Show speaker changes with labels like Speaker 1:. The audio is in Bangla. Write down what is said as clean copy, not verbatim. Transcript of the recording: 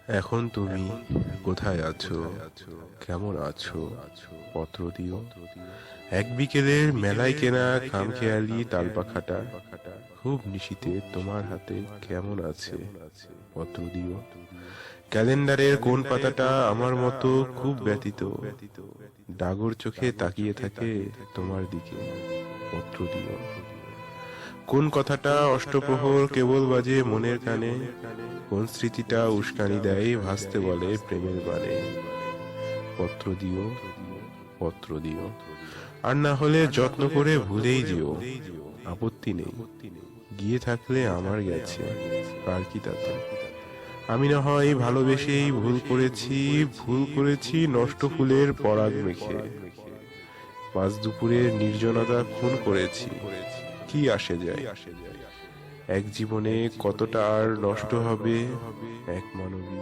Speaker 1: এখন তুমি কোথায় আছো, কেমন আছো? পত্র দিও। এক বিকেলের মেলায় কেনা খামখেয়ালি তালপাখাটা খুব নিশীতে তোমার হাতে কেমন আছে? পত্র দিও। ক্যালেন্ডারের কোন পাতাটা আমার মতো খুব ব্যতীত, ডাগর চোখে তাকিয়ে থাকে তোমার দিকে? পত্র দিও। কোন কথাটা অষ্টপ্রহর কেবল বাজে মনের কানে, কোন স্মৃতিটা উস্কানি দেয় ভাসতে বলে প্রেমের বানে? পত্র দিও, পত্র দিও। আর না হলে যত্ন করে ভুলেই যেও, আপত্তি নেই। গিয়ে থাকলে আমার গেছে, কার কি তাতে? আমি না হয় ভালোবেসেই ভুল করেছি নষ্ট ফুলের পরাগ মেখে। মাঝ দুপুরের নির্জনতা খুন করেছি, কি আসে যায়? এক জীবনে কতটা আর নষ্ট হবে এক মানবী?